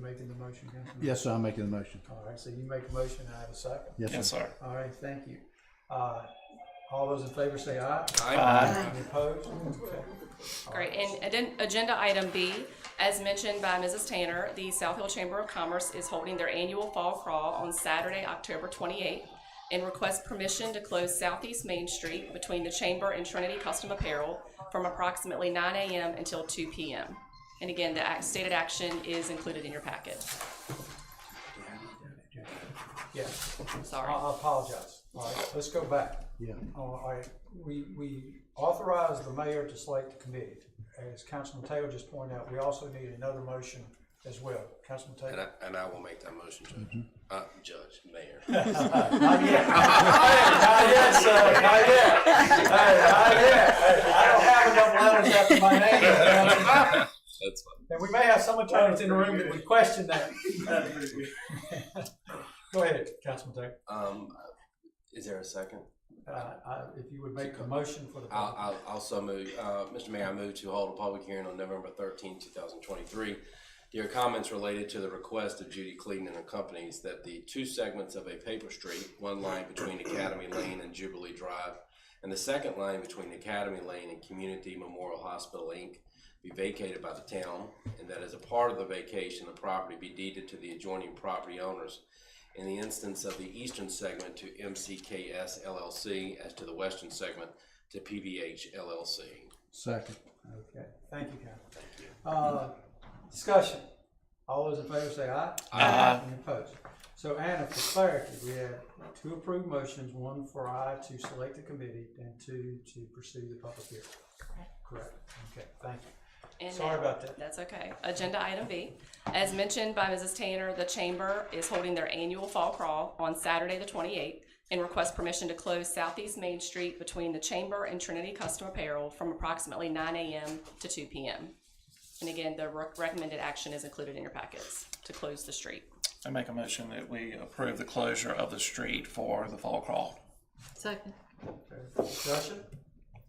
Making the motion, Councilman? Yes, sir, I'm making the motion. All right, so you make a motion, I have a second. Yes, sir. All right, thank you. All those in favor say aye. Aye. Any opposed? Okay. Great. And agenda item B, as mentioned by Mrs. Tanner, the South Hill Chamber of Commerce is holding their annual fall crawl on Saturday, October 28th, and requests permission to close Southeast Main Street between the Chamber and Trinity Custom Apparel from approximately 9 a.m. until 2 p.m. And again, the stated action is included in your packet. Yeah, Sorry. I apologize. All right, let's go back. Yeah. All right, we authorized the mayor to select the committee. As Councilman Taylor just pointed out, we also need another motion as well. Councilman Taylor? And I will make that motion, Judge. Judge, Mayor. Not yet. Not yet, sir. Not yet. Not yet. I don't have enough letters after my name. That's fine. And we may have some attorneys in the room that would question that. Go ahead, Councilman Taylor. Is there a second? If you would make a motion for the. I'll also move, Mr. Mayor, I move to hold a public hearing on November 13, 2023. Your comments related to the request of Judy Cleaton and her companies that the two segments of a paper street, one line between Academy Lane and Jubilee Drive, and the second line between Academy Lane and Community Memorial Hospital, Inc., be vacated by the town, and that as a part of the vacation, the property be deeded to the adjoining property owners. In the instance of the eastern segment to MCKS LLC, as to the western segment to PVH LLC. Second. Okay, thank you, Councilman. Discussion. All those in favor say aye. Aye. Any opposed? So Anna, for clarity, we have two approved motions, one for I to select the committee and two to pursue the public hearing. Correct. Okay, thank you. And Sorry about that. That's okay. Agenda item B. As mentioned by Mrs. Tanner, the Chamber is holding their annual fall crawl on Saturday the 28th and requests permission to close Southeast Main Street between the Chamber and Trinity Custom Apparel from approximately 9 a.m. to 2 p.m. And again, the recommended action is included in your packets to close the street. I make a motion that we approve the closure of the street for the fall crawl. Second. Okay. Discussion.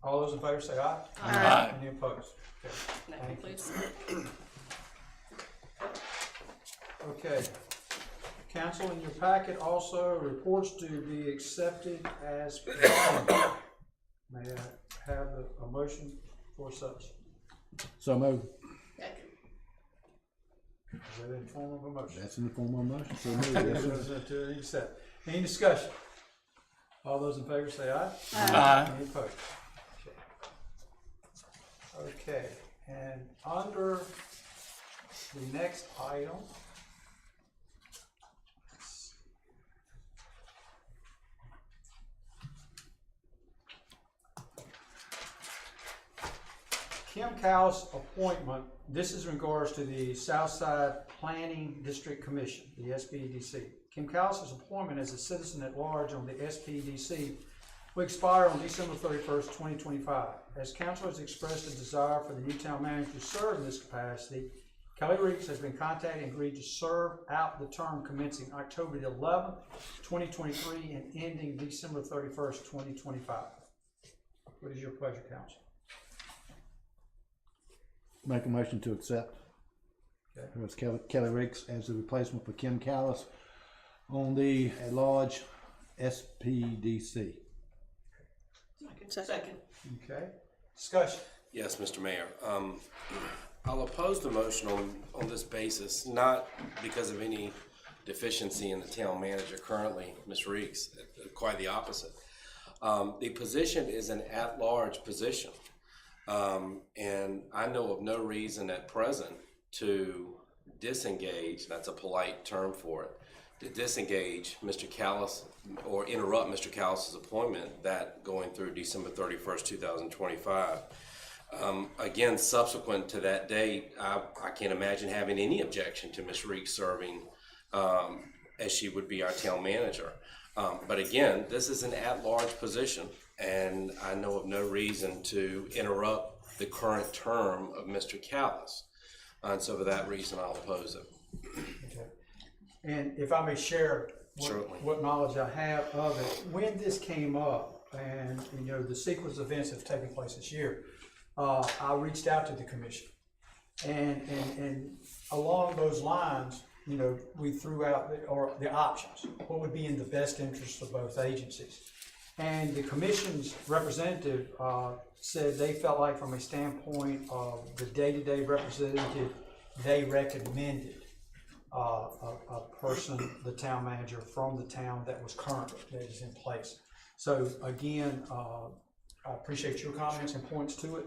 All those in favor say aye. Aye. Any opposed? Okay. And that Thank concludes. Okay. Council, in your packet also reports to be accepted as presented. May I have a motion for such? So moved. Is that in form of a motion? That's in the form of a motion. So moved. Yes, sir. Accept. Any discussion? All those in favor say aye. Aye. Any opposed? Okay, and under the next item, Kim Cow's appointment, this is in regards to the Southside Planning District Commission, the SPDC. Kim Cow's appointment as a citizen at large on the SPDC will expire on December 31st, 2025. As council has expressed a desire for the new town manager to serve in this capacity, Keli Reekes has been contacted and agreed to serve out the term commencing October the 11th, 2023 and ending December 31st, 2025. What is your pleasure, council? Make a motion to accept. Okay. It was Keli Reekes as the replacement for Kim Callis on the at-large SPDC. Second. Okay. Discussion. Yes, Mr. Mayor. I'll oppose the motion on this basis, not because of any deficiency in the town manager currently, Ms. Reekes, quite the opposite. The position is an at-large position. And I know of no reason at present to disengage, that's a polite term for it, to disengage Mr. Callis or interrupt Mr. Callis's appointment that going through December 31st, 2025. Again, subsequent to that date, I can't imagine having any objection to Ms. Reekes serving as she would be our town manager. But again, this is an at-large position, and I know of no reason to interrupt the current term of Mr. Callis. And so for that reason, I'll oppose it. Okay. And if I may share what knowledge I have of it, when this came up and the sequence of events that have taken place this year, I reached out to the commission And along those lines, you know, we threw out the options, what would be in the best interest of both agencies. And the commission's representative said they felt like from a standpoint of the day-to-day representative, they recommended a person, the town manager from the town that was current, that is in place. So again, I appreciate your comments and points to it.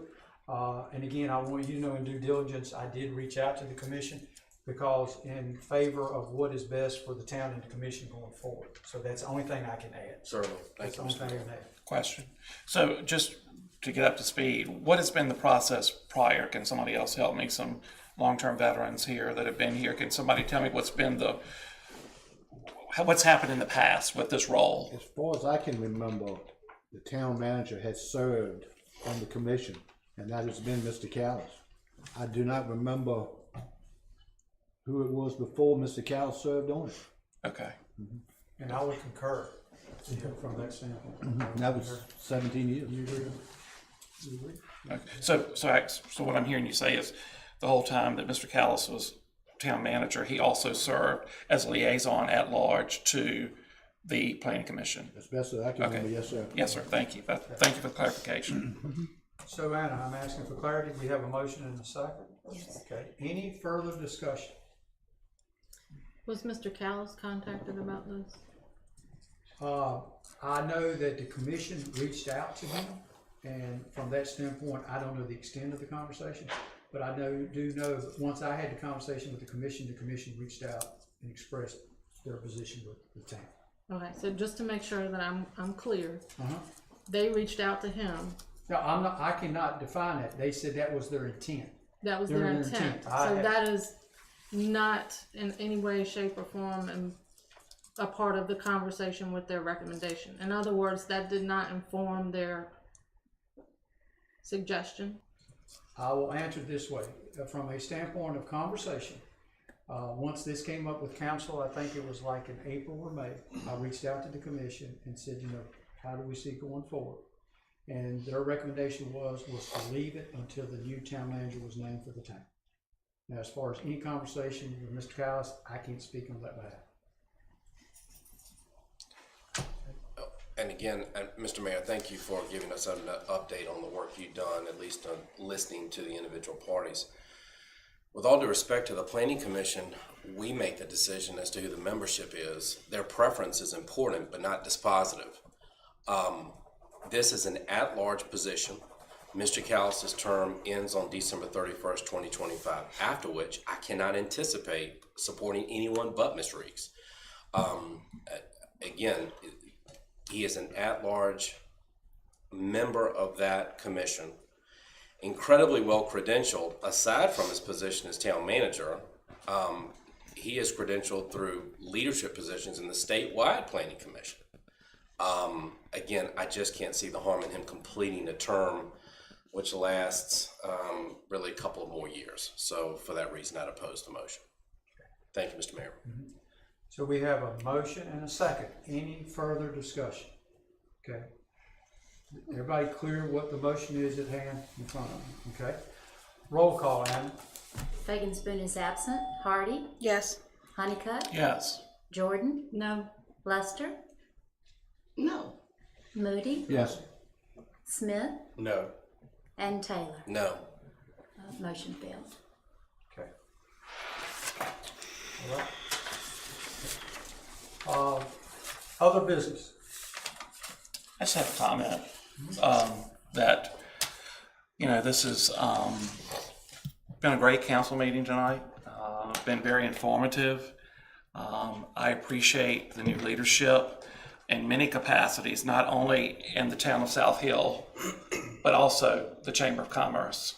And again, I want you to know in due diligence, I did reach out to the commission because in favor of what is best for the town and the commission going forward. So that's the only thing I can add. Certainly. Thank That's you, the Mr. only thing I Mayor. can add. Question. So just to get up to speed, what has been the process prior? Can somebody else help me? Some long-term veterans here that have been here. Can somebody tell me what's happened in the past with this role? As far as I can remember, the town manager has served on the commission, and that has been Mr. Callis. I do not remember who it was before Mr. Callis served on it. Okay. And I would concur, you know, from that standpoint. That was 17 years. You agree? You agree? Okay. So what I'm hearing you say is the whole time that Mr. Callis was town manager, he also served as liaison at large to the planning commission. As best as I can remember, yes, sir. Yes, sir. Thank you. Thank you for the clarification. So Anna, I'm asking for clarity. We have a motion and a second? Yes. Okay. Any further discussion? Was Mr. Callis contacted about this? I know that the commission reached out to him, and from that standpoint, I don't know the extent of the conversation, but I do know that once I had the conversation with the commission reached out and expressed their position with the town. Okay, so just to make sure that I'm clear, Uh-huh. they reached out to him. No, I cannot define that. They said that was their intent. That was Their their intent. intent. I So had- that is not in any way, shape, or form a part of the conversation with their recommendation. In other words, that did not inform their suggestion. I will answer it this way. From a standpoint of conversation, once this came up with council, I think it was like in April or May, I reached out to the commission and said, you know, how do we see going forward? And their recommendation was to leave it until the new town manager was named for the town. Now, as far as any conversation with Mr. Callis, I can't speak on that behalf. And again, Mr. Mayor, thank you for giving us an update on the work you've done, at least on listening to the individual parties. With all due respect to the Planning Commission, we make the decision as to who the membership is. Their preference is important, but not dispositive. This is an at-large position. Mr. Callis' term ends on December 31st, 2025, after which I cannot anticipate supporting anyone but Mr. Reekes. Again, he is an at-large member of that commission, incredibly well credentialed. Aside from his position as town manager, he is credentialed through leadership positions in the statewide planning commission. Again, I just can't see the harm in him completing a term which lasts really a couple of more years. So for that reason, I'd oppose the motion. Thank you, Mr. Mayor. Mm-hmm. So we have a motion and a second. Any further discussion? Okay. Everybody clear what the motion is at hand in front of them? Okay. Roll call, Ann. Fagan Spoon is absent. Hardy, Yes. Honeycutt, Yes. Jordan, No. Lester, No. Moody, Yes. Smith, No. and Taylor. No. Motion failed. Okay. All right. Other business. I just have a comment that, you know, this has been a great council meeting tonight. Been very informative. I appreciate the new leadership in many capacities, not only in the town of South Hill, but also the Chamber of Commerce.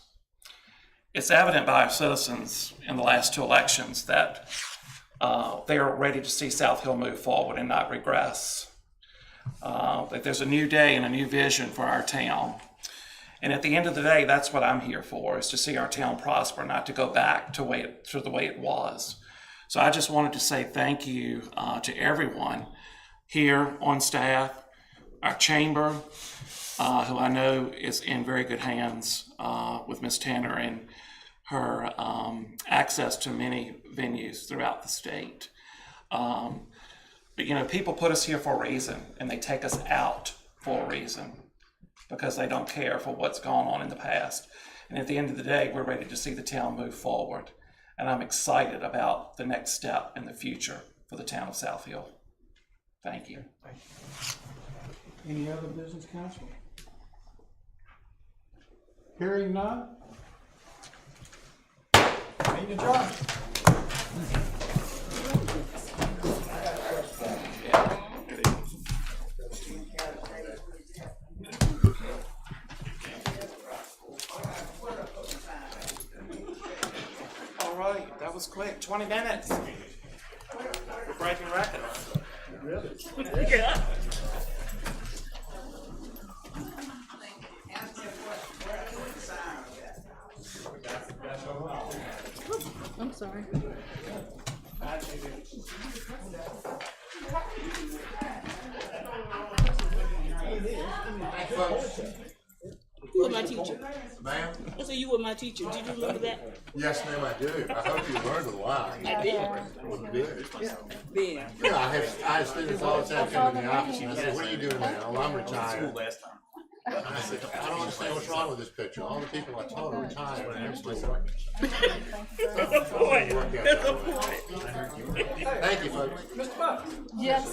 It's evident by our citizens in the last two elections that they are ready to see South Hill move forward and not regress. That there's a new day and a new vision for our town. And at the end of the day, that's what I'm here for, is to see our town prosper, not to go back to the way it was. So I just wanted to say thank you to everyone here on staff, our chamber, who I know is in very good hands with Ms. Tanner and her access to many venues throughout the state. But you know, people put us here for a reason, and they take us out for a reason because they don't care for what's gone on in the past. And at the end of the day, we're ready to see the town move forward. And I'm excited about the next step in the future for the town of South Hill. Thank you. Any other business, council? Hearing none? Meeting adjourned. All right, that was quick. 20 minutes. We're breaking records. Yeah. I'm sorry. You were my teacher. Ma'am? I said you were my teacher. Did you remember that? Yes, ma'am, I do. I hope you learned a lot. I did. Well, good. Then. Yeah, I had students all the time come in the office and I said, what are you doing now? Well, I'm retired. And I said, I don't understand what's wrong with this picture. All the people I taught are retired and I'm still working. That's a point. That's a point. Thank you, folks. Mr. Buck? Yes.